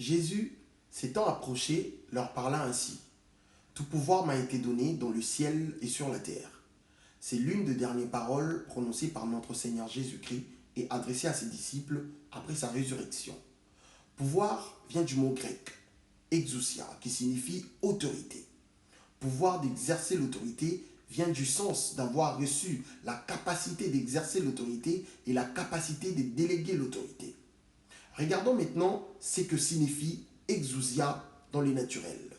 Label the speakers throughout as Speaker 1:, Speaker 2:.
Speaker 1: Jésus, s'étant approché, leur parla ainsi. Tout pouvoir m'a été donné dans le ciel et sur la terre. C'est l'une des dernières paroles prononcées par notre Seigneur Jésus-Christ et adressée à ses disciples après sa résurrection. Pouvoir vient du mot grec, exousia, qui signifie autorité. Pouvoir d'exercer l'autorité vient du sens d'avoir reçu la capacité d'exercer l'autorité et la capacité de déléguer l'autorité. Regardons maintenant ce que signifie exousia dans les naturels.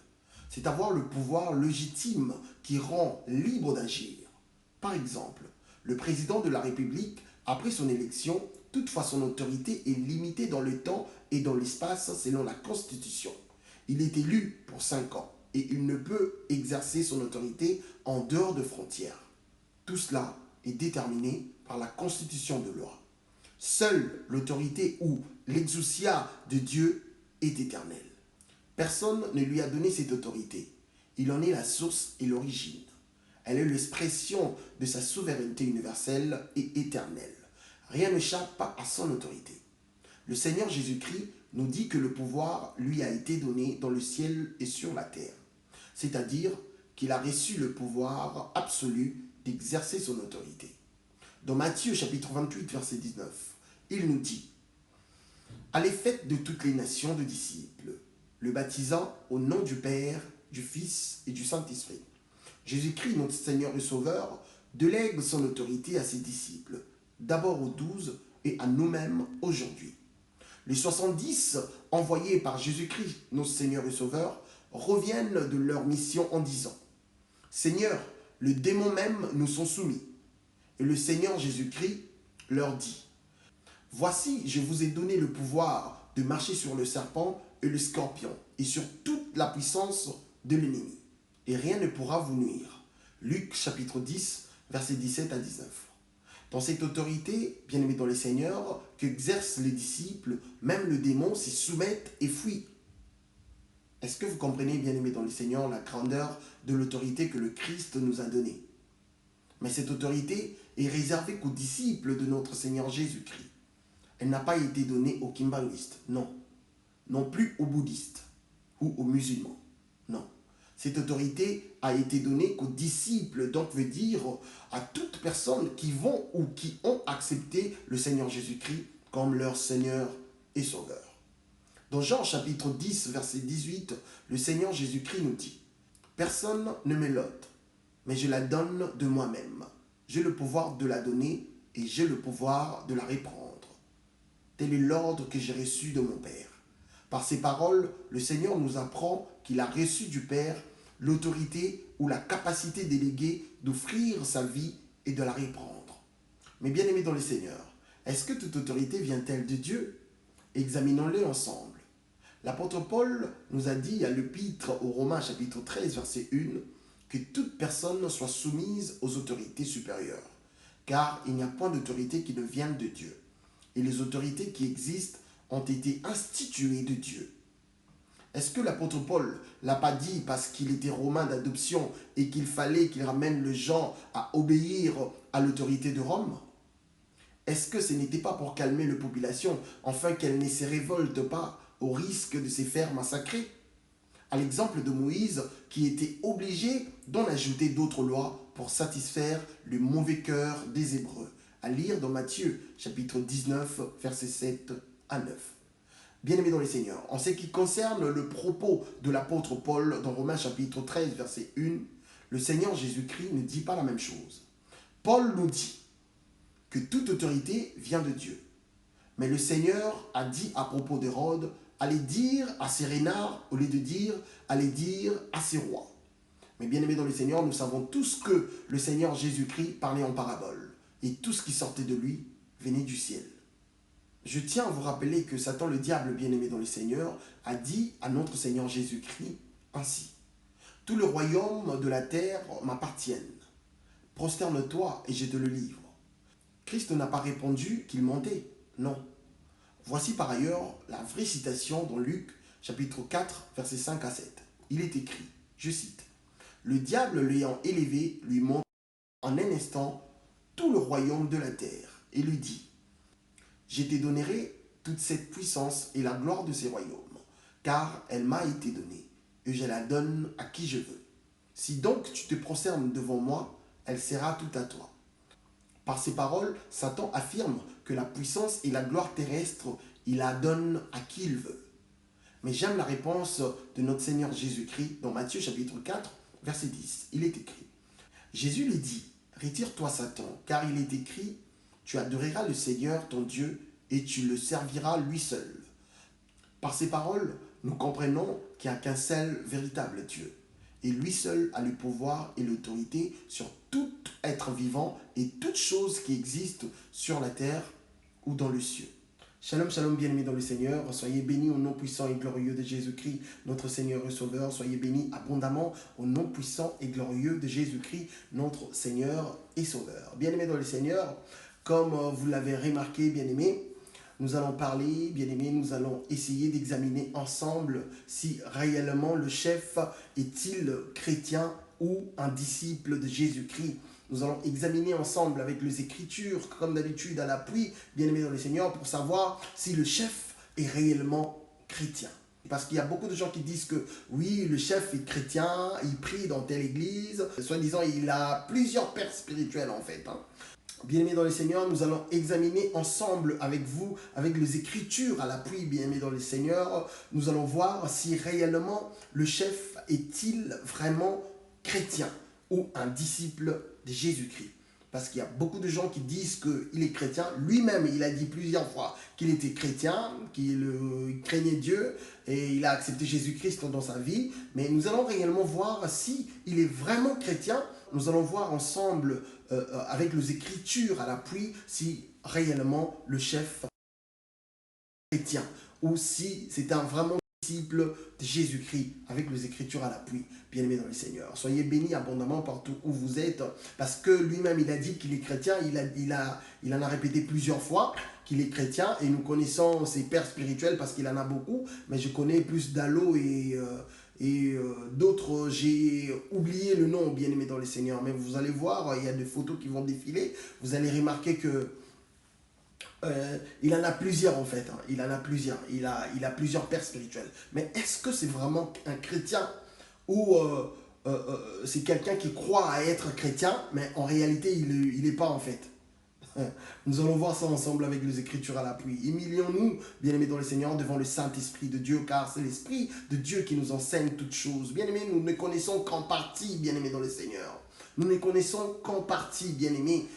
Speaker 1: C'est avoir le pouvoir légitime qui rend libre d'agir. Par exemple, le président de la République, après son élection, toutefois son autorité est limitée dans le temps et dans l'espace selon la Constitution. Il est élu pour 5 ans et il ne peut exercer son autorité en dehors de frontières. Tout cela est déterminé par la Constitution de loi. Seule l'autorité ou l'exousia de Dieu est éternelle. Personne ne lui a donné cette autorité. Il en est la source et l'origine. Elle est l'expression de sa souveraineté universelle et éternelle. Rien n'échappe à son autorité. Le Seigneur Jésus-Christ nous dit que le pouvoir lui a été donné dans le ciel et sur la terre. C'est-à-dire qu'il a reçu le pouvoir absolu d'exercer son autorité. Dans Matthieu chapitre 28, verset 19, il nous dit « Allez faites de toutes les nations de disciples, le baptisant au nom du Père, du Fils et du Saint-Esprit. » Jésus-Christ, notre Seigneur et Sauveur, délègue son autorité à ses disciples, d'abord aux 12 et à nous-mêmes aujourd'hui. Les 70 envoyés par Jésus-Christ, notre Seigneur et Sauveur, reviennent de leur mission en disant « Seigneur, les démons même nous sont soumis. » Et le Seigneur Jésus-Christ leur dit « Voici, je vous ai donné le pouvoir de marcher sur le serpent et le scorpion et sur toute la puissance de l'ennemi. Et rien ne pourra vous nuire. » Luc chapitre 10, versets 17 à 19. Dans cette autorité, bien-aimés dans les Seigneurs, qu'exercent les disciples, même le démon s'y soumettent et fuit. Est-ce que vous comprenez, bien-aimés dans les Seigneurs, la grandeur de l'autorité que le Christ nous a donnée? Mais cette autorité est réservée qu'aux disciples de notre Seigneur Jésus-Christ. Elle n'a pas été donnée aux kimbanguistes, non. Non plus aux bouddhistes ou aux musulmans, non. Cette autorité a été donnée qu'aux disciples, donc veut dire à toute personne qui vont ou qui ont accepté le Seigneur Jésus-Christ comme leur Seigneur et Sauveur. Dans Jean chapitre 10, verset 18, le Seigneur Jésus-Christ nous dit « Personne ne me l'ôte, mais je la donne de moi-même. J'ai le pouvoir de la donner et j'ai le pouvoir de la reprendre. Tel est l'ordre que j'ai reçu de mon Père. » Par ces paroles, le Seigneur nous apprend qu'il a reçu du Père l'autorité ou la capacité déléguée d'offrir sa vie et de la reprendre. Mais bien aimés dans le Seigneur, est-ce que toute autorité vient-elle de Dieu? Examinons-le ensemble. L'apôtre Paul nous a dit à l'épître aux Romains chapitre 13 verset 1 que toute personne soit soumise aux autorités supérieures, car il n'y a point d'autorité qui ne vienne de Dieu. Et les autorités qui existent ont été instituées de Dieu. Est-ce que l'apôtre Paul ne l'a pas dit parce qu'il était romain d'adoption et qu'il fallait qu'il ramène les gens à obéir à l'autorité de Rome? Est-ce que ce n'était pas pour calmer la population afin qu'elle ne se révolte pas au risque de se faire massacrer? À l'exemple de Moïse qui était obligé d'en ajouter d'autres lois pour satisfaire le mauvais cœur des Hébreux. À lire dans Matthieu chapitre 19 versets 7 à 9. Bien-aimés dans les Seigneurs, en ce qui concerne le propos de l'apôtre Paul dans Romains chapitre 13 verset 1, le Seigneur Jésus-Christ ne dit pas la même chose. Paul nous dit que toute autorité vient de Dieu. Mais le Seigneur a dit à propos d'Hérode, allez dire à ses renards au lieu de dire, allez dire à ses rois. Mais bien aimés dans le Seigneur, nous savons tous que le Seigneur Jésus-Christ parlait en parabole et tout ce qui sortait de lui venait du ciel. Je tiens à vous rappeler que Satan, le diable bien-aimé dans le Seigneur, a dit à notre Seigneur Jésus-Christ ainsi. Tout le royaume de la terre m'appartiennent. Prosterne-toi et je te le livre. Christ n'a pas répondu qu'il mentait, non. Voici par ailleurs la vraie citation dans Luc chapitre 4 versets 5 à 7. Il est écrit, je cite, « Le diable l'ayant élevé lui montre en un instant tout le royaume de la terre et lui dit, je te donnerai toute cette puissance et la gloire de ces royaumes, car elle m'a été donnée, et je la donne à qui je veux. Si donc tu te prosternes devant moi, elle sera toute à toi. Par ces paroles, Satan affirme que la puissance et la gloire terrestre, il la donne à qui il veut. Mais j'aime la réponse de notre Seigneur Jésus-Christ dans Matthieu chapitre 4, verset 10. Il est écrit, Jésus lui dit, retire-toi Satan, car il est écrit, tu adoreras le Seigneur ton Dieu et tu le serviras lui seul. Par ces paroles, nous comprenons qu'il n'y a qu'un seul véritable Dieu. Et lui seul a le pouvoir et l'autorité sur tout être vivant et toute chose qui existe sur la terre ou dans le ciel. Shalom, shalom, bien-aimés dans le Seigneur. Soyez bénis au nom puissant et glorieux de Jésus-Christ, notre Seigneur et Sauveur. Soyez bénis abondamment au nom puissant et glorieux de Jésus-Christ, notre Seigneur et Sauveur. Bien-aimés dans le Seigneur, comme vous l'avez remarqué, bien-aimés, nous allons parler, bien-aimés, nous allons essayer d'examiner ensemble si réellement le chef est-il chrétien ou un disciple de Jésus-Christ. Nous allons examiner ensemble avec les Écritures, comme d'habitude, à l'appui, bien-aimés dans le Seigneur, pour savoir si le chef est réellement chrétien. Parce qu'il y a beaucoup de gens qui disent que oui, le chef est chrétien, il prie dans telle église, soi-disant il a plusieurs pères spirituels en fait. Bien-aimés dans le Seigneur, nous allons examiner ensemble avec vous, avec les Écritures à l'appui, bien-aimés dans le Seigneur, nous allons voir si réellement le chef est-il vraiment chrétien ou un disciple de Jésus-Christ. Parce qu'il y a beaucoup de gens qui disent qu'il est chrétien. Lui-même, il a dit plusieurs fois qu'il était chrétien, qu'il craignait Dieu et il a accepté Jésus-Christ dans sa vie. Mais nous allons réellement voir si il est vraiment chrétien. Nous allons voir ensemble avec les Écritures à l'appui si réellement le chef est chrétien ou si c'est un vraiment disciple de Jésus-Christ avec les Écritures à l'appui, bien-aimés dans le Seigneur. Soyez bénis abondamment partout où vous êtes, parce que lui-même, il a dit qu'il est chrétien, il en a répété plusieurs fois qu'il est chrétien, et nous connaissons ses pères spirituels parce qu'il en a beaucoup, mais je connais plus d'Allo et d'autres, j'ai oublié le nom, bien-aimés dans le Seigneur, mais vous allez voir, il y a des photos qui vont défiler, vous allez remarquer que il en a plusieurs en fait, hein. Il en a plusieurs, il a plusieurs pères spirituels. Mais est-ce que c'est vraiment un chrétien ou c'est quelqu'un qui croit à être chrétien, mais en réalité il n'est pas en fait? Nous allons voir ça ensemble avec les Écritures à l'appui. Humilions-nous, bien-aimés dans le Seigneur, devant le Saint-Esprit de Dieu, car c'est l'Esprit de Dieu qui nous enseigne toutes choses. Bien-aimés, nous ne connaissons qu'en partie, bien-aimés dans le Seigneur. Nous ne connaissons qu'en partie, bien-aimés.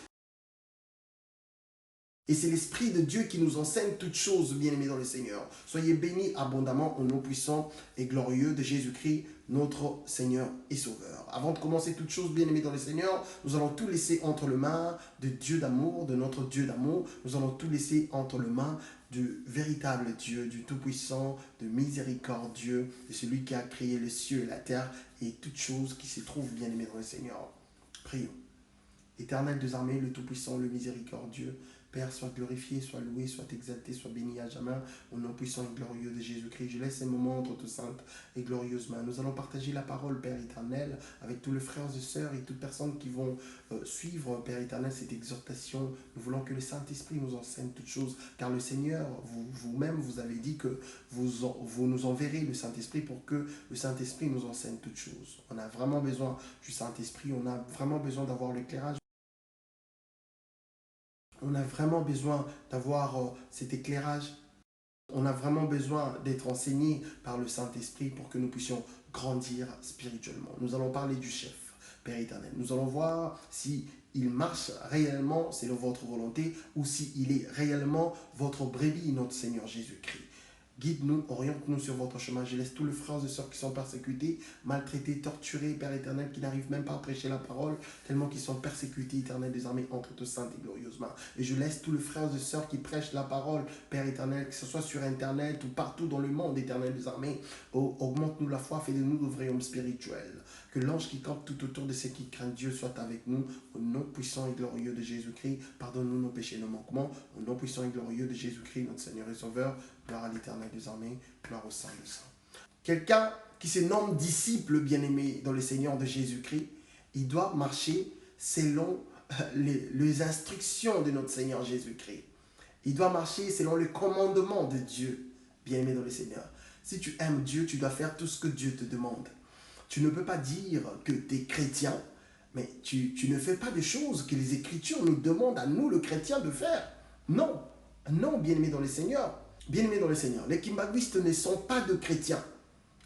Speaker 1: Et c'est l'Esprit de Dieu qui nous enseigne toutes choses, bien-aimés dans le Seigneur. Soyez bénis abondamment au nom puissant et glorieux de Jésus-Christ, notre Seigneur et Sauveur. Avant de commencer toutes choses, bien-aimés dans le Seigneur, nous allons tout laisser entre les mains de Dieu d'amour, de notre Dieu d'amour. Nous allons tout laisser entre les mains du véritable Dieu, du Tout-Puissant, de miséricordieux, de celui qui a créé les cieux et la terre et toutes choses qui se trouvent, bien-aimés dans le Seigneur. Prions. Éternel des armées, le Tout-Puissant, le miséricordieux, Père, sois glorifié, sois loué, sois exalté, sois béni à jamais, au nom puissant et glorieux de Jésus-Christ. Je laisse ces moments entre tes saintes et glorieuses mains. Nous allons partager la parole, Père éternel, avec tous les frères et sœurs et toutes personnes qui vont suivre, Père éternel, cette exhortation. Nous voulons que le Saint-Esprit nous enseigne toutes choses, car le Seigneur, vous-même, vous avez dit que vous nous enverrez le Saint-Esprit pour que le Saint-Esprit nous enseigne toutes choses. On a vraiment besoin du Saint-Esprit, on a vraiment besoin d'avoir l'éclairage. On a vraiment besoin d'avoir cet éclairage. On a vraiment besoin d'être enseigné par le Saint-Esprit pour que nous puissions grandir spirituellement. Nous allons parler du chef, Père éternel. Nous allons voir si il marche réellement selon votre volonté ou s'il est réellement votre brebis, notre Seigneur Jésus-Christ. Guide-nous, oriente-nous sur votre chemin. Je laisse tous les frères et sœurs qui sont persécutés, maltraités, torturés, Père éternel, qui n'arrivent même pas à prêcher la parole, tellement qu'ils sont persécutés, éternel des armées, entre tes saintes et glorieuses mains. Et je laisse tous les frères et sœurs qui prêchent la parole, Père éternel, que ce soit sur Internet ou partout dans le monde, éternel des armées. Oh, augmente-nous la foi, fais-de-nous de vrais hommes spirituels. Que l'ange qui campe tout autour de ceux qui craignent Dieu soit avec nous. Au nom puissant et glorieux de Jésus-Christ, pardonne-nous nos péchés et nos manquements. Au nom puissant et glorieux de Jésus-Christ, notre Seigneur et Sauveur, gloire à l'Éternel des armées, gloire au Saint des Saints. Quelqu'un qui se nomme disciple bien-aimé dans le Seigneur de Jésus-Christ, il doit marcher selon les instructions de notre Seigneur Jésus-Christ. Il doit marcher selon le commandement de Dieu, bien-aimé dans le Seigneur. Si tu aimes Dieu, tu dois faire tout ce que Dieu te demande. Tu ne peux pas dire que tu es chrétien, mais tu ne fais pas des choses que les Écritures nous demandent à nous, le chrétien, de faire. Non, non, bien-aimés dans le Seigneur. Bien-aimés dans le Seigneur, les kimbanguistes ne sont pas de chrétiens.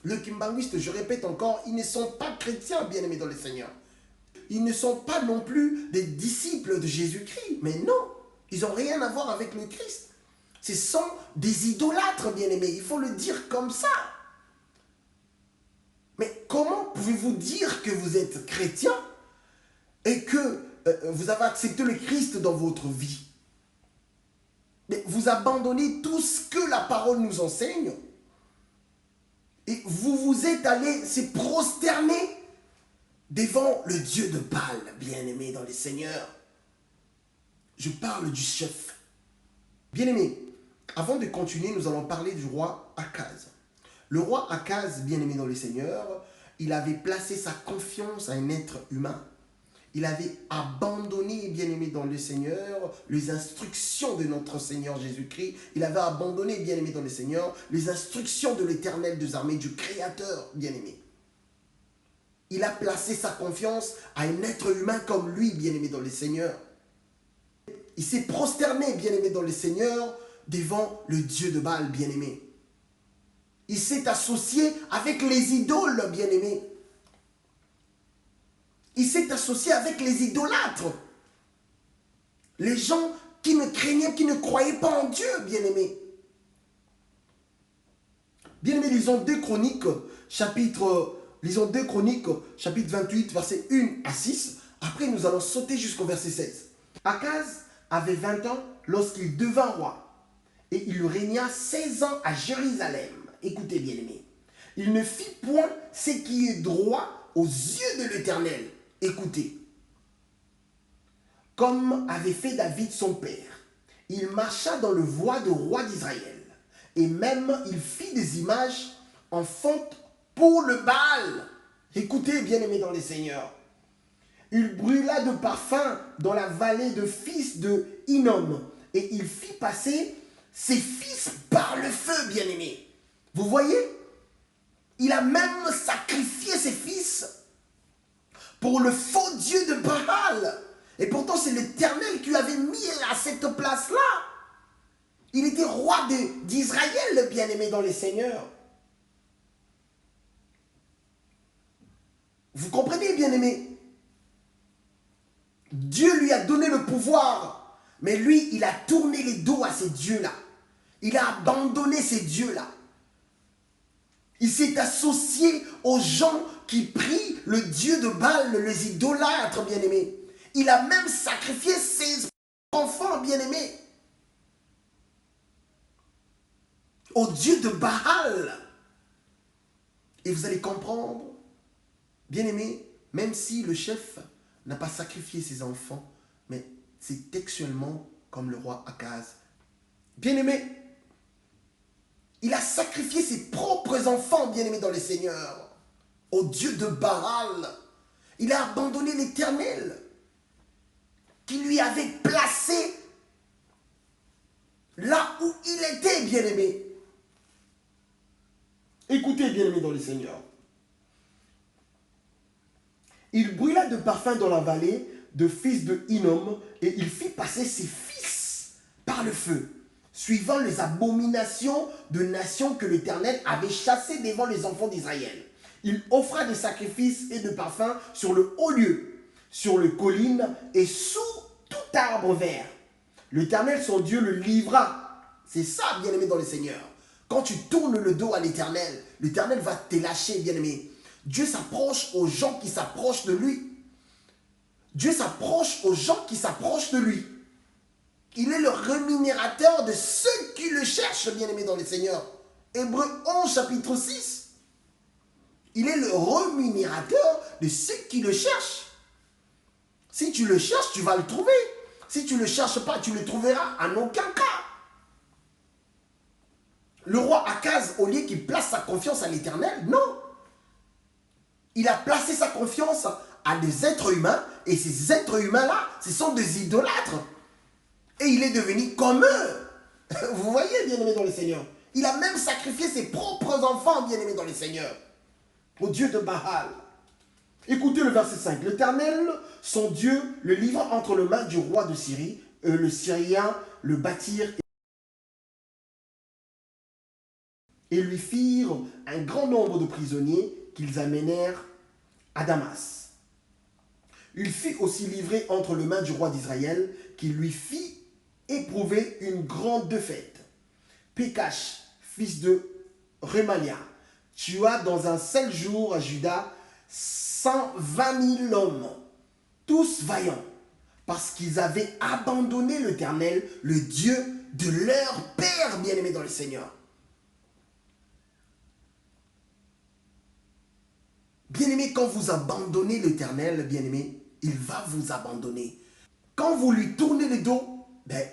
Speaker 1: Les kimbanguistes, je répète encore, ils ne sont pas chrétiens, bien-aimés dans le Seigneur. Ils ne sont pas non plus des disciples de Jésus-Christ. Mais non, ils n'ont rien à voir avec le Christ. Ce sont des idolâtres, bien-aimés. Il faut le dire comme ça. Mais comment pouvez-vous dire que vous êtes chrétien et que vous avez accepté le Christ dans votre vie? Mais vous abandonnez tout ce que la parole nous enseigne et vous vous êtes allé se prosterner devant le Dieu de Baal, bien-aimé dans le Seigneur. Je parle du chef. Bien-aimé, avant de continuer, nous allons parler du roi Akaz. Le roi Akaz, bien-aimé dans le Seigneur, il avait placé sa confiance à un être humain. Il avait abandonné, bien-aimé dans le Seigneur, les instructions de notre Seigneur Jésus-Christ. Il avait abandonné, bien-aimé dans le Seigneur, les instructions de l'Éternel des armées, du Créateur, bien-aimé. Il a placé sa confiance à un être humain comme lui, bien-aimé dans le Seigneur. Il s'est prosterné, bien-aimé dans le Seigneur, devant le Dieu de Baal, bien-aimé. Il s'est associé avec les idoles, bien-aimé. Il s'est associé avec les idolâtres. Les gens qui ne craignaient, qui ne croyaient pas en Dieu, bien-aimé. Bien-aimé, lisons 2 Chroniques, chapitre 28, versets 1 à 6. Après, nous allons sauter jusqu'au verset 16. Akaz avait 20 ans lorsqu'il devint roi. Et il régna 16 ans à Jérusalem. Écoutez, bien-aimé. Il ne fit point ce qui est droit aux yeux de l'Éternel. Écoutez. Comme avait fait David son père, il marcha dans le voie de roi d'Israël. Et même il fit des images en fonte pour le Baal. Écoutez, bien-aimé dans les seigneurs. Il brûla de parfum dans la vallée de fils de Hinnom. Et il fit passer ses fils par le feu, bien-aimé. Vous voyez? Il a même sacrifié ses fils pour le faux Dieu de Baal. Et pourtant, c'est l'Éternel qui avait mis à cette place-là. Il était roi d'Israël, le bien-aimé dans les seigneurs. Vous comprenez, bien-aimé? Dieu lui a donné le pouvoir, mais lui, il a tourné les dos à ces dieux-là. Il a abandonné ces dieux-là. Il s'est associé aux gens qui prient le Dieu de Baal, les idolâtres, bien-aimés. Il a même sacrifié ses enfants, bien-aimés, au Dieu de Baal. Et vous allez comprendre, bien-aimés, même si le chef n'a pas sacrifié ses enfants, mais c'est textuellement comme le roi Akaz. Bien-aimé, il a sacrifié ses propres enfants, bien-aimés dans le Seigneur, au Dieu de Baal. Il a abandonné l'Éternel, qui lui avait placé là où il était, bien-aimé. Écoutez, bien-aimés dans le Seigneur. Il brûla de parfum dans la vallée de fils de Hinnom, et il fit passer ses fils par le feu, suivant les abominations de nations que l'Éternel avait chassées devant les enfants d'Israël. Il offra des sacrifices et de parfums sur le haut lieu, sur les collines et sous tout arbre vert. L'Éternel, son Dieu, le livra. C'est ça, bien-aimé dans le Seigneur. Quand tu tournes le dos à l'Éternel, l'Éternel va te lâcher, bien-aimé. Dieu s'approche aux gens qui s'approchent de lui. Dieu s'approche aux gens qui s'approchent de lui. Il est le rémunérateur de ceux qui le cherchent, bien-aimé dans le Seigneur. Hébreux 11, chapitre 6. Il est le rémunérateur de ceux qui le cherchent. Si tu le cherches, tu vas le trouver. Si tu ne le cherches pas, tu ne le trouveras en aucun cas. Le roi Akaz, au lieu qu'il place sa confiance à l'Éternel, non. Il a placé sa confiance à des êtres humains, et ces êtres humains-là, ce sont des idolâtres. Et il est devenu comme eux. Vous voyez, bien-aimé dans le Seigneur. Il a même sacrifié ses propres enfants, bien-aimés dans le Seigneur, au Dieu de Baal. Écoutez le verset 5. L'Éternel, son Dieu, le livra entre les mains du roi de Syrie. Le Syrien le battirent et lui firent un grand nombre de prisonniers qu'ils amenèrent à Damas. Il fut aussi livré entre les mains du roi d'Israël, qui lui fit éprouver une grande défaite. Pécache, fils de Remalia, tua dans un seul jour à Juda 120 000 hommes, tous vaillants, parce qu'ils avaient abandonné l'Éternel, le Dieu de leur père, bien-aimé dans le Seigneur. Bien-aimé, quand vous abandonnez l'Éternel, bien-aimé, il va vous abandonner. Quand vous lui tournez le dos,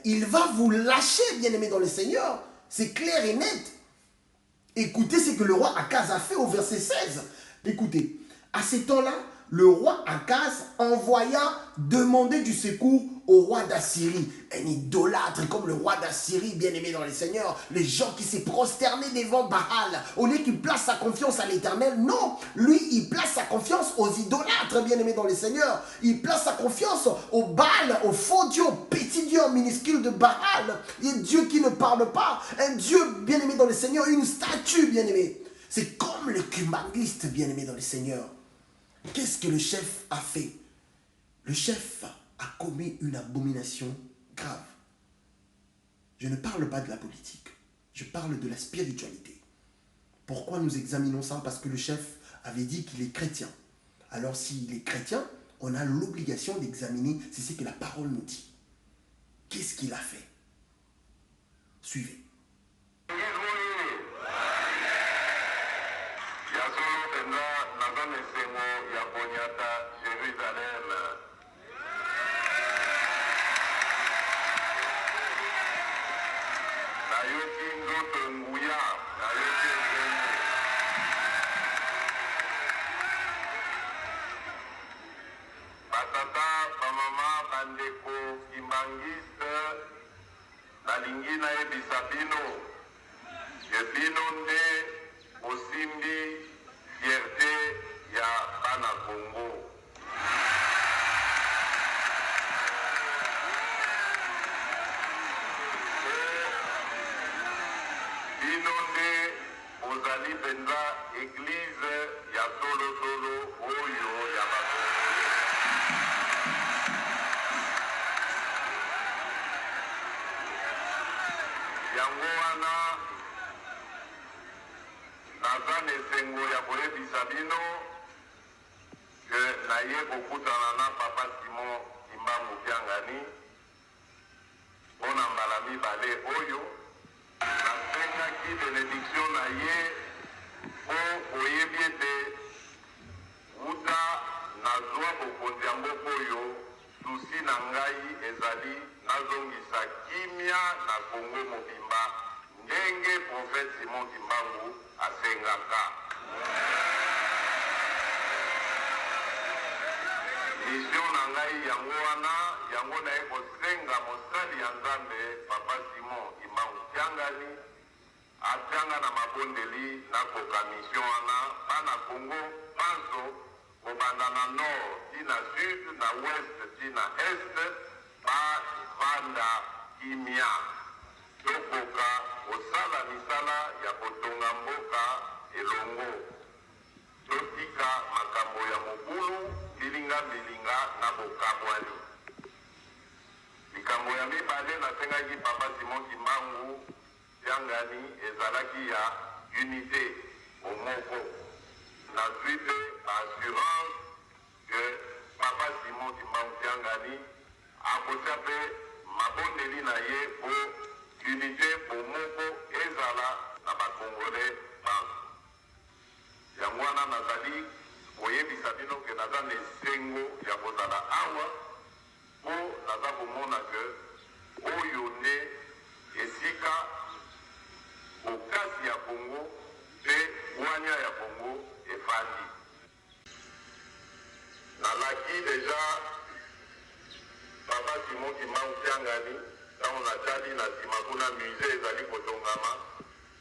Speaker 1: il va vous lâcher, bien-aimé dans le Seigneur. C'est clair et net. Écoutez ce que le roi Akaz a fait au verset 16. Écoutez, à ce temps-là, le roi Akaz envoya demander du secours au roi d'Assyrie. Un idolâtre comme le roi d'Assyrie, bien-aimé dans le Seigneur. Les gens qui s'est prosterné devant Baal. Au lieu qu'il place sa confiance à l'Éternel, non. Lui, il place sa confiance aux idolâtres, bien-aimé dans le Seigneur. Il place sa confiance au Baal, au faux Dieu, au petit Dieu minuscule de Baal. Un Dieu qui ne parle pas. Un Dieu, bien-aimé dans le Seigneur, une statue, bien-aimé. C'est comme les cubanistes, bien-aimés dans le Seigneur. Qu'est-ce que le chef a fait? Le chef a commis une abomination grave. Je ne parle pas de la politique, je parle de la spiritualité. Pourquoi nous examinons ça? Parce que le chef avait dit qu'il est chrétien. Alors s'il est chrétien, on a l'obligation d'examiner si c'est ce que la parole nous dit. Qu'est-ce qu'il a fait? Suivez.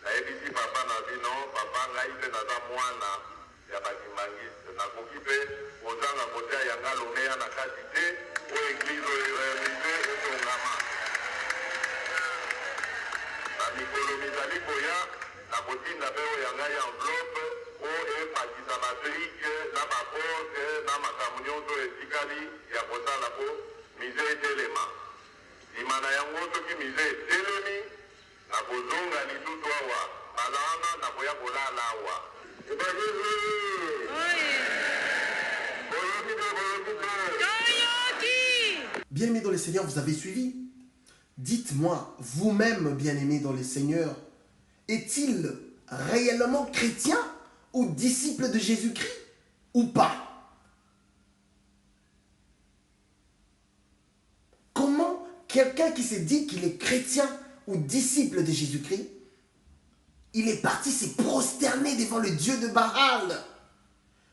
Speaker 2: Naebisi papa na bino, papa ngai mpe naza mwana ya bakimangiste. Nakoki mpe kozanga kotia yanga lomeya na kati te po eglize etongama. Na mikolo mizali koya nakotinda mpe oyo yanga ya enveloppe po epakisa batrike na baporte na makambo nyonso etikali ya kosala po mize etelema. Nsima na yango soki mize etelemi nakozonga lisusu awa balana nakoya kolala awa.
Speaker 1: Bien-aimés dans le Seigneur, vous avez suivi? Dites-moi, vous-même, bien-aimés dans le Seigneur, est-il réellement chrétien ou disciple de Jésus-Christ ou pas? Comment quelqu'un qui se dit qu'il est chrétien ou disciple de Jésus-Christ, il est parti se prosterner devant le Dieu de Baal?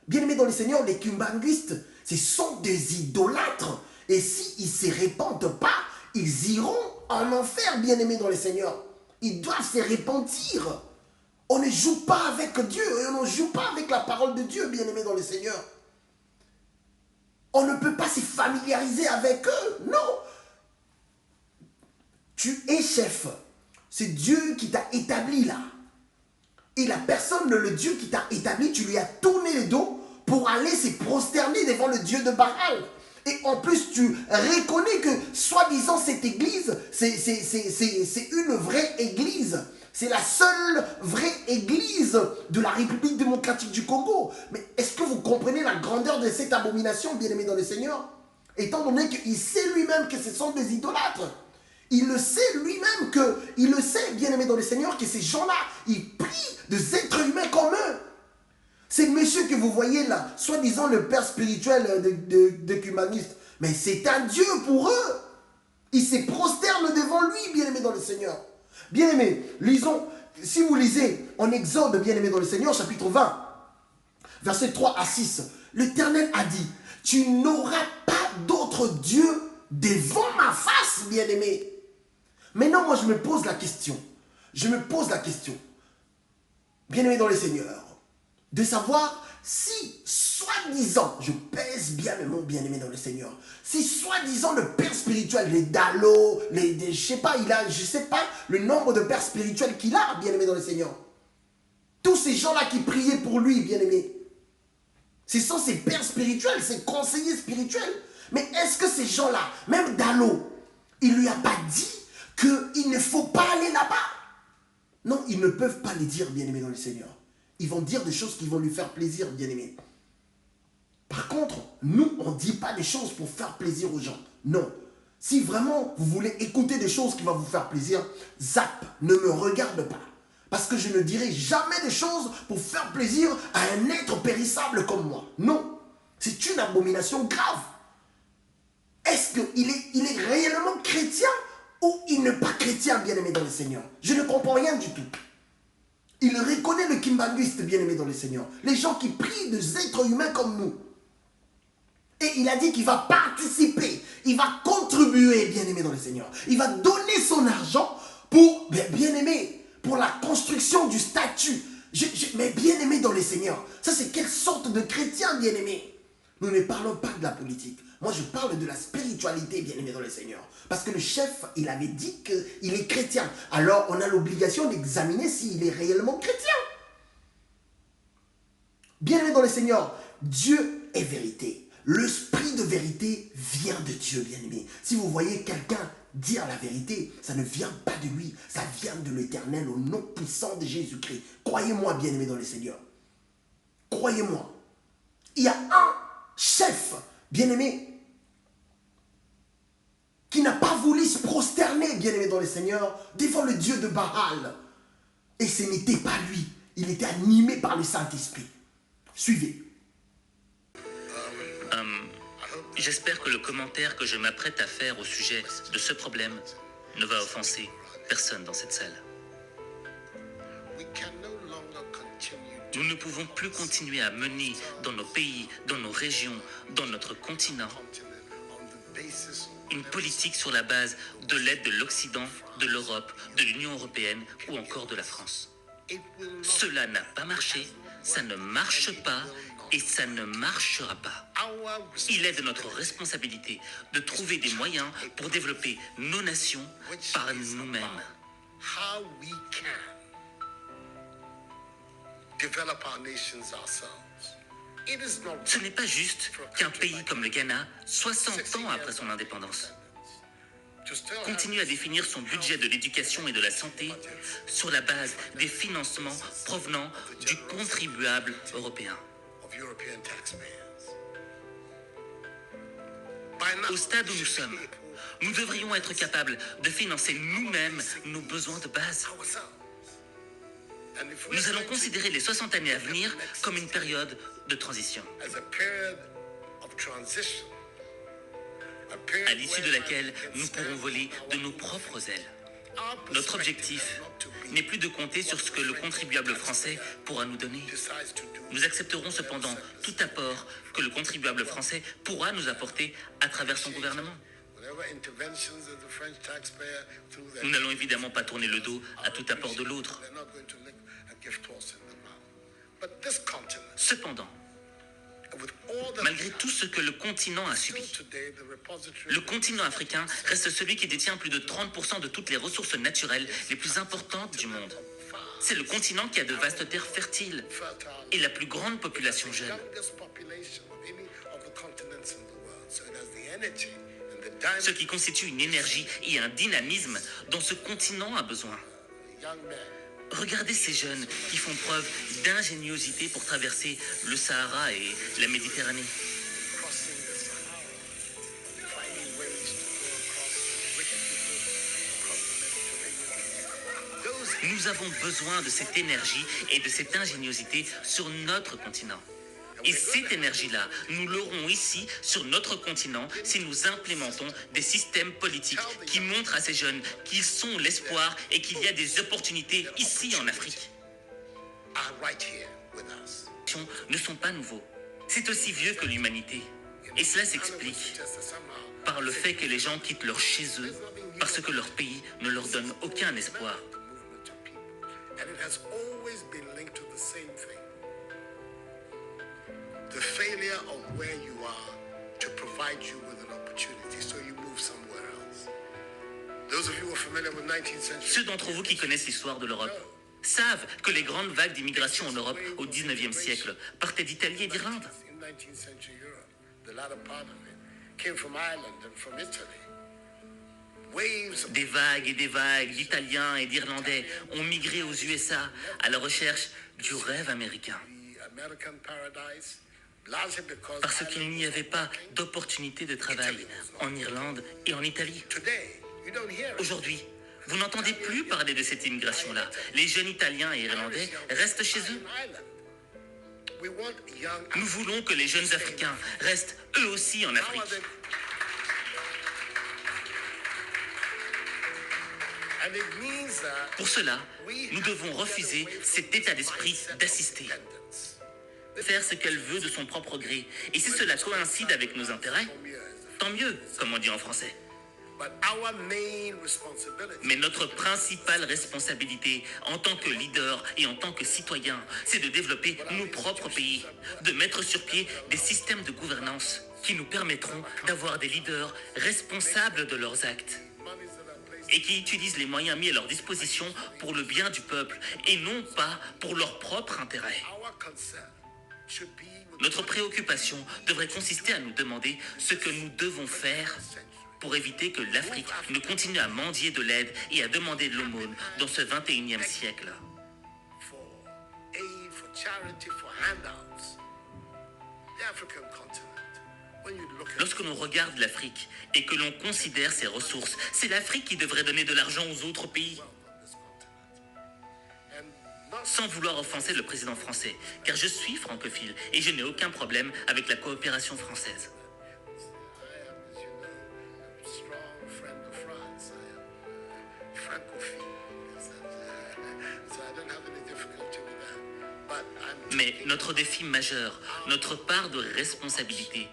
Speaker 1: Bien-aimés dans le Seigneur, les Kimbanguistes, ce sont des idolâtres. Et s'ils ne se répandent pas, ils iront en enfer, bien-aimés dans le Seigneur. Ils doivent se repentir. On ne joue pas avec Dieu et on ne joue pas avec la parole de Dieu, bien-aimés dans le Seigneur. On ne peut pas se familiariser avec eux, non. Tu es chef. C'est Dieu qui t'a établi là. Et la personne, le Dieu qui t'a établi, tu lui as tourné le dos pour aller se prosterner devant le Dieu de Baal. Et en plus, tu reconnais que, soi-disant, cette église, c'est une vraie église. C'est la seule vraie église de la République démocratique du Congo. Mais est-ce que vous comprenez la grandeur de cette abomination, bien-aimé dans le Seigneur? Étant donné qu'il sait lui-même que ce sont des idolâtres. Il le sait lui-même il le sait, bien-aimé dans le Seigneur, que ces gens-là, ils prient des êtres humains comme eux. Ces messieurs que vous voyez là, soi-disant le père spirituel de Kumaniste, mais c'est un Dieu pour eux. Ils se prosternent devant lui, bien-aimé dans le Seigneur. Bien-aimé, lisons, si vous lisez en Exode, bien-aimé dans le Seigneur, chapitre 20, versets 3 à 6, l'Éternel a dit, tu n'auras pas d'autre Dieu devant ma face, bien-aimé. Maintenant, moi, je me pose la question. Bien-aimé dans le Seigneur, de savoir si, soi-disant, je pèse bien le mot bien-aimé dans le Seigneur, si, soi-disant, le père spirituel, les Dalo, je sais pas, je sais pas le nombre de pères spirituels qu'il a, bien-aimé dans le Seigneur. Tous ces gens-là qui priaient pour lui, bien-aimé, ce sont ces pères spirituels, ces conseillers spirituels. Mais est-ce que ces gens-là, même Dalo, il lui a pas dit qu'il ne faut pas aller là-bas? Non, ils ne peuvent pas les dire, bien-aimés dans le Seigneur. Ils vont dire des choses qui vont lui faire plaisir, bien-aimés. Par contre, nous, on ne dit pas des choses pour faire plaisir aux gens. Non. Si vraiment vous voulez écouter des choses qui vont vous faire plaisir, zap, ne me regarde pas. Parce que je ne dirai jamais des choses pour faire plaisir à un être périssable comme moi. Non. C'est une abomination grave. Est-ce qu'il est réellement chrétien ou il n'est pas chrétien, bien-aimé dans le Seigneur? Je ne comprends rien du tout. Il reconnaît le Kimbanguiste, bien-aimé dans le Seigneur. Les gens qui prient des êtres humains comme nous. Et il a dit qu'il va participer, il va contribuer, bien-aimé dans le Seigneur. Il va donner son argent pour, bien-aimé, pour la construction du statut. Mais bien-aimé dans le Seigneur, ça c'est quelle sorte de chrétien, bien-aimé? Nous ne parlons pas de la politique. Moi, je parle de la spiritualité, bien-aimé dans le Seigneur. Parce que le chef, il avait dit qu'il est chrétien. Alors, on a l'obligation d'examiner s'il est réellement chrétien. Bien-aimé dans le Seigneur, Dieu est vérité. L'esprit de vérité vient de Dieu, bien-aimé. Si vous voyez quelqu'un dire la vérité, ça ne vient pas de lui. Ça vient de l'Éternel au nom puissant de Jésus-Christ. Croyez-moi, bien-aimé dans le Seigneur. Croyez-moi. Il y a un chef, bien-aimé, qui n'a pas voulu se prosterner, bien-aimé dans le Seigneur, devant le Dieu de Baal. Et ce n'était pas lui. Il était animé par le Saint-Esprit. Suivez.
Speaker 3: J'espère que le commentaire que je m'apprête à faire au sujet de ce problème ne va offenser personne dans cette salle. Nous ne pouvons plus continuer à mener dans nos pays, dans nos régions, dans notre continent, une politique sur la base de l'aide de l'Occident, de l'Europe, de l'Union européenne ou encore de la France. Cela n'a pas marché, ça ne marche pas et ça ne marchera pas. Il est de notre responsabilité de trouver des moyens pour développer nos nations par nous-mêmes.
Speaker 4: How we can develop our nations ourselves. It is not
Speaker 3: Ce n'est pas juste qu'un pays comme le Ghana, 60 ans après son indépendance, continue à définir son budget de l'éducation et de la santé sur la base des financements provenant du contribuable européen.
Speaker 4: of European taxpayers.
Speaker 3: Au stade où nous sommes, nous devrions être capables de financer nous-mêmes nos besoins de base. Nous allons considérer les 60 années à venir comme une période de transition, à l'issue de laquelle nous pourrons voler de nos propres ailes. Notre objectif n'est plus de compter sur ce que le contribuable français pourra nous donner. Nous accepterons cependant tout apport que le contribuable français pourra nous apporter à travers son gouvernement. Nous n'allons évidemment pas tourner le dos à tout apport de l'autre. Cependant, malgré tout ce que le continent a subi, le continent africain reste celui qui détient plus de 30% de toutes les ressources naturelles les plus importantes du monde. C'est le continent qui a de vastes terres fertiles et la plus grande population jeune. Ce qui constitue une énergie et un dynamisme dont ce continent a besoin. Regardez ces jeunes qui font preuve d'ingéniosité pour traverser le Sahara et la Méditerranée. Nous avons besoin de cette énergie et de cette ingéniosité sur notre continent. Et cette énergie-là, nous l'aurons ici, sur notre continent, si nous implémentons des systèmes politiques qui montrent à ces jeunes qu'ils sont l'espoir et qu'il y a des opportunités ici en Afrique. Ne sont pas nouveaux. C'est aussi vieux que l'humanité. Et cela s'explique par le fait que les gens quittent leur chez eux parce que leur pays ne leur donne aucun espoir.
Speaker 4: The failure of where you are to provide you with an opportunity, so you move somewhere else. Those of you who are familiar with 19th century...
Speaker 3: Ceux d'entre vous qui connaissent l'histoire de l'Europe savent que les grandes vagues d'immigration en Europe au 19e siècle partaient d'Italie et d'Irlande.
Speaker 4: In 19th century Europe, the latter part of it came from Ireland and from Italy. Waves of
Speaker 3: Des vagues et des vagues d'Italiens et d'Irlandais ont migré aux USA à la recherche du rêve américain.
Speaker 4: the American paradise, largely because
Speaker 3: Parce qu'il
Speaker 4: Ireland
Speaker 3: n'y
Speaker 4: was
Speaker 3: avait pas d'opportunité de travail en Irlande et en Italie.
Speaker 4: Today, you don't hear it.
Speaker 3: Aujourd'hui, vous n'entendez plus parler de cette immigration-là. Les jeunes Italiens et Irlandais restent chez eux.
Speaker 4: We want young
Speaker 3: Nous voulons que les jeunes Africains restent eux aussi en Afrique.
Speaker 4: And it means that
Speaker 3: Pour cela, nous devons refuser cet état d'esprit d'assister. Faire ce qu'elle veut de son propre gré. Et si cela coïncide avec nos intérêts, tant mieux, comme on dit en français.
Speaker 4: But our main responsibility
Speaker 3: Mais notre principale responsabilité en tant que leader et en tant que citoyen, c'est de développer nos propres pays, de mettre sur pied des systèmes de gouvernance qui nous permettront d'avoir des leaders responsables de leurs actes
Speaker 4: monies that are placed
Speaker 3: et qui utilisent les moyens mis à leur disposition pour le bien du peuple et non pas pour leur propre intérêt.
Speaker 4: our concern should be with
Speaker 3: Notre préoccupation devrait consister à nous demander ce que nous devons faire pour éviter que l'Afrique ne continue à mendier de l'aide et à demander de l'aumône dans ce 21e siècle.
Speaker 4: for aid, for charity, for handouts. The African continent, when you look at
Speaker 3: Lorsque l'on regarde l'Afrique et que l'on considère ses ressources, c'est l'Afrique qui devrait donner de l'argent aux autres pays,
Speaker 4: on this continent, and not
Speaker 3: sans vouloir offenser le président français, car je suis francophile et je n'ai aucun problème avec la coopération française.
Speaker 4: I am, as you know, a strong friend of France. I am francophile, so I don't have any difficulty with that. But I'm
Speaker 3: Mais notre défi majeur, notre part de responsabilité,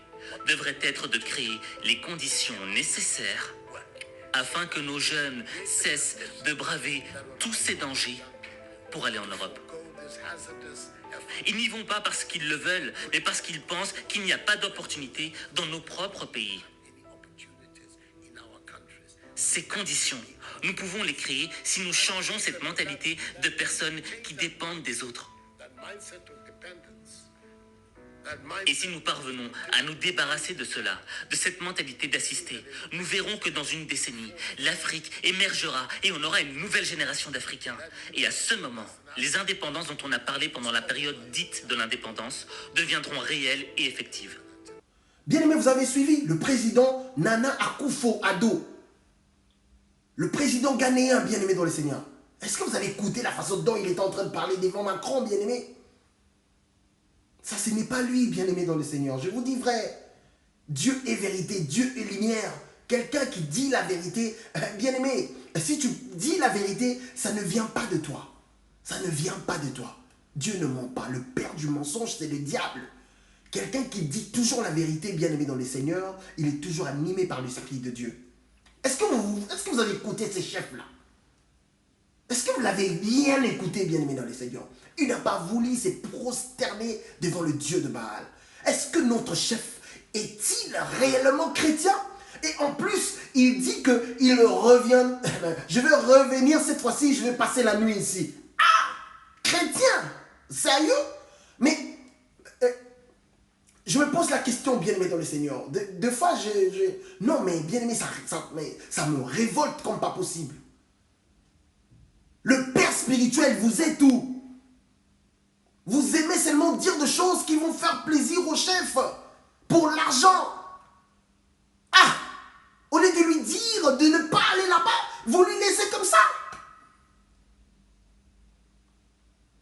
Speaker 3: devrait être de créer les conditions nécessaires afin que nos jeunes cessent de braver tous ces dangers pour aller en Europe.
Speaker 4: Go this hazardous effort.
Speaker 3: Ils n'y vont pas parce qu'ils le veulent, mais parce qu'ils pensent qu'il n'y a pas d'opportunité dans nos propres pays.
Speaker 4: Any opportunities in our countries.
Speaker 3: Ces conditions, nous pouvons les créer si nous changeons cette mentalité de personnes qui dépendent des autres.
Speaker 4: That mindset of dependence. That
Speaker 3: Et si nous parvenons à nous débarrasser de cela, de cette mentalité d'assister, nous verrons que dans une décennie, l'Afrique émergera et on aura une nouvelle génération d'Africains. Et à ce moment, les indépendances dont on a parlé pendant la période dite de l'indépendance deviendront réelles et effectives.
Speaker 1: Bien aimé, vous avez suivi le président Nana Akufo-Addo, le président ghanéen, bien aimé dans le Seigneur. Est-ce que vous avez écouté la façon dont il était en train de parler devant Macron, bien aimé? Ça, ce n'est pas lui, bien aimé dans le Seigneur. Je vous dis vrai. Dieu est vérité, Dieu est lumière. Quelqu'un qui dit la vérité, bien aimé, si tu dis la vérité, ça ne vient pas de toi. Ça ne vient pas de toi. Dieu ne ment pas. Le père du mensonge, c'est le diable. Quelqu'un qui dit toujours la vérité, bien aimé dans le Seigneur, il est toujours animé par l'Esprit de Dieu. Est-ce que vous avez écouté ces chefs-là? Est-ce que vous l'avez bien écouté, bien aimé dans le Seigneur? Il n'a pas voulu se prosterner devant le Dieu de Baal. Est-ce que notre chef est-il réellement chrétien? Et en plus, il dit qu'il revient. Je vais revenir cette fois-ci, je vais passer la nuit ici. Ah! Chrétien? Sérieux? Mais je me pose la question, bien aimé dans le Seigneur. Deux fois, non, mais bien aimé, ça me révolte comme pas possible. Le Père spirituel, vous êtes où? Vous aimez seulement dire des choses qui vont faire plaisir au chef pour l'argent. Ah! Au lieu de lui dire de ne pas aller là-bas, vous lui laissez comme ça.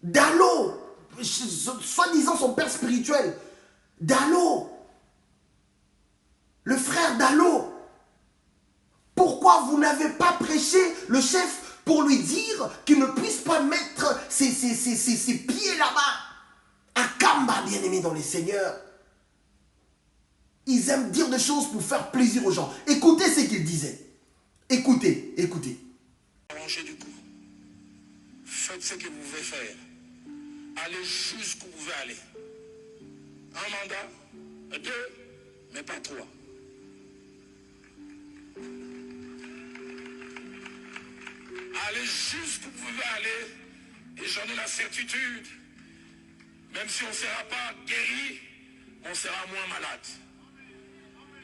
Speaker 1: Dallo, soi-disant son père spirituel, Dallo, le frère Dallo, pourquoi vous n'avez pas prêché le chef pour lui dire qu'il ne puisse pas mettre ses pieds là-bas? À Kamba, bien aimé dans les seigneurs. Ils aiment dire des choses pour faire plaisir aux gens. Écoutez ce qu'ils disaient. Écoutez.
Speaker 5: Allongez du cou. Faites ce que vous pouvez faire. Allez jusqu'où vous pouvez aller. Un mandat, deux, mais pas trois. Allez jusqu'où vous pouvez aller. Et j'en ai la certitude. Même si on ne sera pas guéri, on sera moins malade.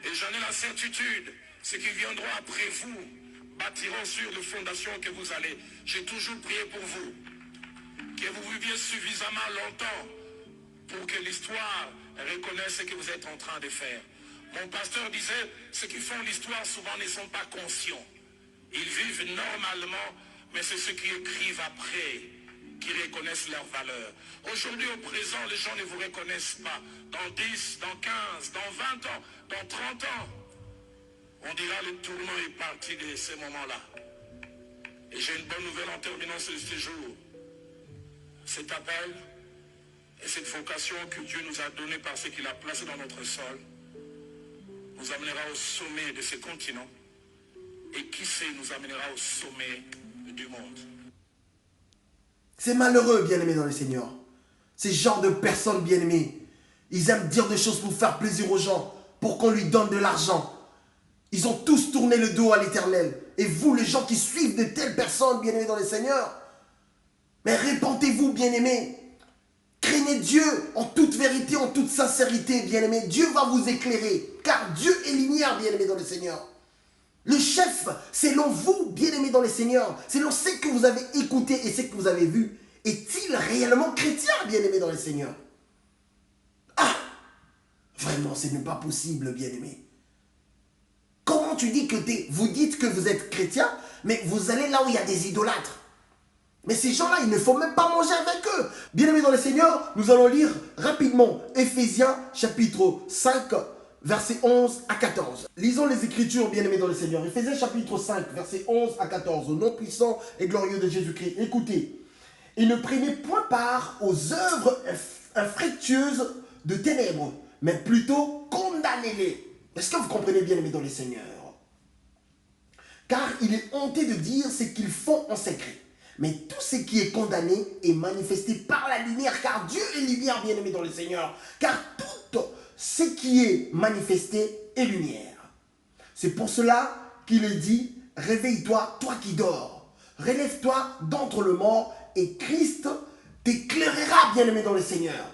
Speaker 5: Et j'en ai la certitude, ceux qui viendront après vous bâtiront sur les fondations que vous allez. J'ai toujours prié pour vous, que vous viviez suffisamment longtemps pour que l'histoire reconnaisse ce que vous êtes en train de faire. Mon pasteur disait, ceux qui font l'histoire souvent ne sont pas conscients. Ils vivent normalement, mais c'est ceux qui écrivent après qui reconnaissent leur valeur. Aujourd'hui, au présent, les gens ne vous reconnaissent pas. Dans 10, dans 15, dans 20 ans, dans 30 ans, on dira le tournant est parti de ces moments-là. Et j'ai une bonne nouvelle en terminant ce séjour. Cet appel et cette vocation que Dieu nous a donnée par ce qu'il a placé dans notre sol nous amènera au sommet de ce continent et qui sait nous amènera au sommet du monde.
Speaker 1: C'est malheureux, bien-aimés dans le Seigneur. Ces genres de personnes, bien-aimées, ils aiment dire des choses pour faire plaisir aux gens, pour qu'on lui donne de l'argent. Ils ont tous tourné le dos à l'Éternel. Et vous, les gens qui suivent de telles personnes, bien-aimés dans le Seigneur, mais répentez-vous, bien-aimés. Craignez Dieu en toute vérité, en toute sincérité, bien-aimés. Dieu va vous éclairer, car Dieu est lumière, bien-aimés dans le Seigneur. Le chef, selon vous, bien-aimés dans le Seigneur, selon ce que vous avez écouté et ce que vous avez vu, est-il réellement chrétien, bien-aimés dans le Seigneur? Ah! Vraiment, ce n'est pas possible, bien-aimés. Comment tu dis que vous dites que vous êtes chrétien, mais vous allez là où il y a des idolâtres? Mais ces gens-là, il ne faut même pas manger avec eux. Bien-aimés dans le Seigneur, nous allons lire rapidement Éphésiens chapitre 5, versets 11 à 14. Lisons les Écritures, bien-aimés dans le Seigneur. Éphésiens chapitre 5, versets 11 à 14. Au nom puissant et glorieux de Jésus-Christ. Écoutez. Et ne prenez point part aux œuvres infructueuses de ténèbres, mais plutôt condamnez-les. Est-ce que vous comprenez, bien-aimés dans le Seigneur? Car il est honteux de dire ce qu'ils font en secret. Mais tout ce qui est condamné est manifesté par la lumière, car Dieu est lumière, bien-aimé dans le Seigneur. Car tout ce qui est manifesté est lumière. C'est pour cela qu'il est dit, réveille-toi, toi qui dors. Relève-toi d'entre le mort et Christ t'éclairera, bien-aimé dans le Seigneur.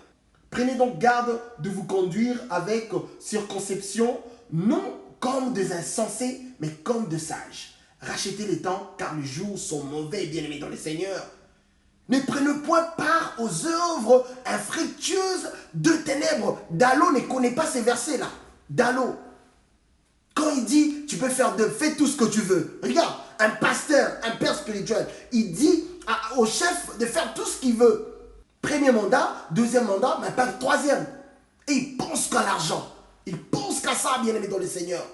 Speaker 1: Prenez donc garde de vous conduire avec circonception, non comme des insensés, mais comme de sages. Rachetez les temps, car les jours sont mauvais, bien-aimés dans le Seigneur. Ne prenez point part aux œuvres infructueuses de ténèbres. Dallo ne connaît pas ces versets-là. Dallo, quand il dit, tu peux fais tout ce que tu veux. Regarde, un pasteur, un père spirituel, il dit au chef de faire tout ce qu'il veut. Premier mandat, deuxième mandat, mais pas le troisième. Et il pense qu'à l'argent. Il pense qu'à ça, bien-aimé dans le Seigneur.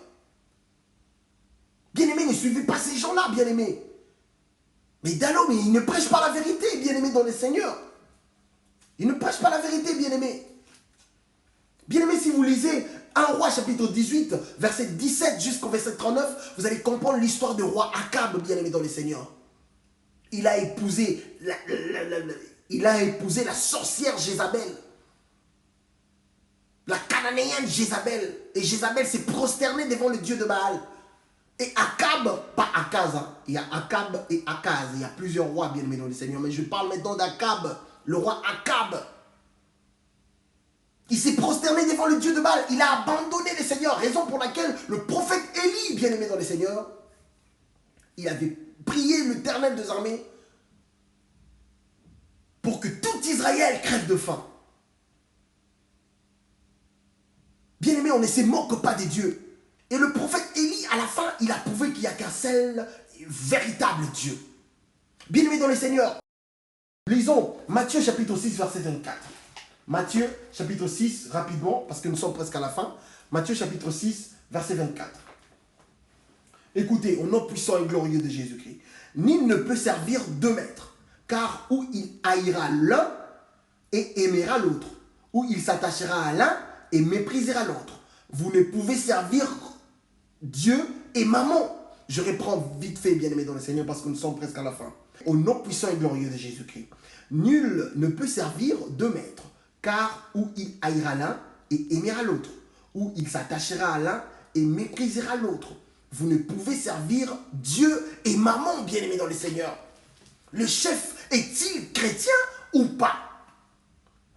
Speaker 1: Bien-aimé, ne suivez pas ces gens-là, bien-aimé. Mais Dallo, mais il ne prêche pas la vérité, bien-aimé dans le Seigneur. Il ne prêche pas la vérité, bien-aimé. Bien-aimé, si vous lisez 1 Roi chapitre 18, verset 17 jusqu'au verset 39, vous allez comprendre l'histoire du roi Akab, bien-aimé dans le Seigneur. Il a épousé la sorcière Jézabel. La cananéenne Jézabel. Et Jézabel s'est prosternée devant le dieu de Baal. Et Akab, pas Akaz, hein. Il y a Akab et Akaz. Il y a plusieurs rois, bien-aimés dans le Seigneur. Mais je parle maintenant d'Akab, le roi Akab. Il s'est prosterné devant le dieu de Baal. Il a abandonné le Seigneur. Raison pour laquelle le prophète Élie, bien-aimé dans le Seigneur, il avait prié l'Éternel des armées pour que tout Israël crève de faim. Bien-aimé, on ne se moque pas des dieux. Et le prophète Élie, à la fin, il a prouvé qu'il n'y a qu'un seul véritable Dieu. Bien-aimé dans le Seigneur, lisons Matthieu chapitre 6, verset 24. Matthieu chapitre 6, rapidement, parce que nous sommes presque à la fin. Matthieu chapitre 6, verset 24. Écoutez, au nom puissant et glorieux de Jésus-Christ. Nul ne peut servir deux maîtres, car ou il haïra l'un et aimera l'autre, ou il s'attachera à l'un et méprisera l'autre. Vous ne pouvez servir Dieu et maman. Je reprends vite fait, bien-aimé dans le Seigneur, parce que nous sommes presque à la fin. Au nom puissant et glorieux de Jésus-Christ. Nul ne peut servir deux maîtres, car ou il haïra l'un et aimera l'autre, ou il s'attachera à l'un et méprisera l'autre. Vous ne pouvez servir Dieu et maman, bien-aimé dans le Seigneur. Le chef est-il chrétien ou pas?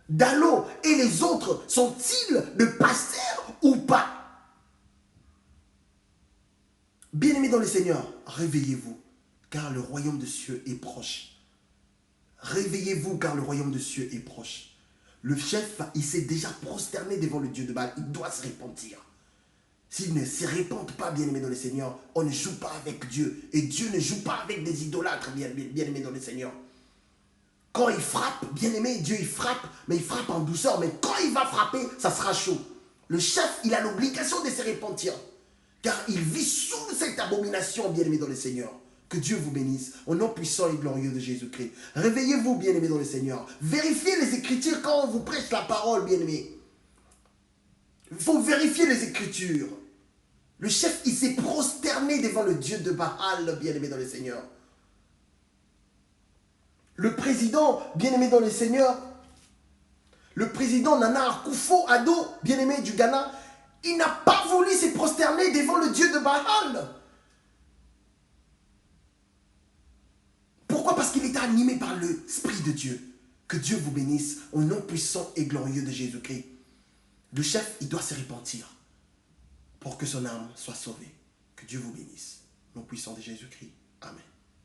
Speaker 1: Dallo et les autres sont-ils de pasteurs ou pas? Bien-aimés dans le Seigneur, réveillez-vous, car le royaume de cieux est proche. Réveillez-vous, car le royaume de cieux est proche. Le chef, il s'est déjà prosterné devant le Dieu de Baal. Il doit se repentir. S'il ne se repente pas, bien-aimé dans le Seigneur, on ne joue pas avec Dieu. Et Dieu ne joue pas avec des idolâtres, bien-aimé dans le Seigneur. Quand il frappe, bien-aimé, Dieu il frappe, mais il frappe en douceur. Mais quand il va frapper, ça sera chaud. Le chef, il a l'obligation de se repentir. Car il vit sous cette abomination, bien-aimé dans le Seigneur. Que Dieu vous bénisse, au nom puissant et glorieux de Jésus-Christ. Réveillez-vous, bien-aimés dans le Seigneur. Vérifiez les Écritures quand on vous prêche la parole, bien-aimés. Il faut vérifier les Écritures. Le chef, il s'est prosterné devant le Dieu de Baal, bien-aimé dans le Seigneur. Le président, bien-aimé dans le Seigneur, le président Nana Akufo-Addo, bien-aimé du Ghana, il n'a pas voulu se prosterner devant le Dieu de Baal. Pourquoi? Parce qu'il était animé par l'Esprit de Dieu. Que Dieu vous bénisse au nom puissant et glorieux de Jésus-Christ. Le chef, il doit se repentir pour que son âme soit sauvée. Que Dieu vous bénisse. Au nom puissant de Jésus-Christ. Amen.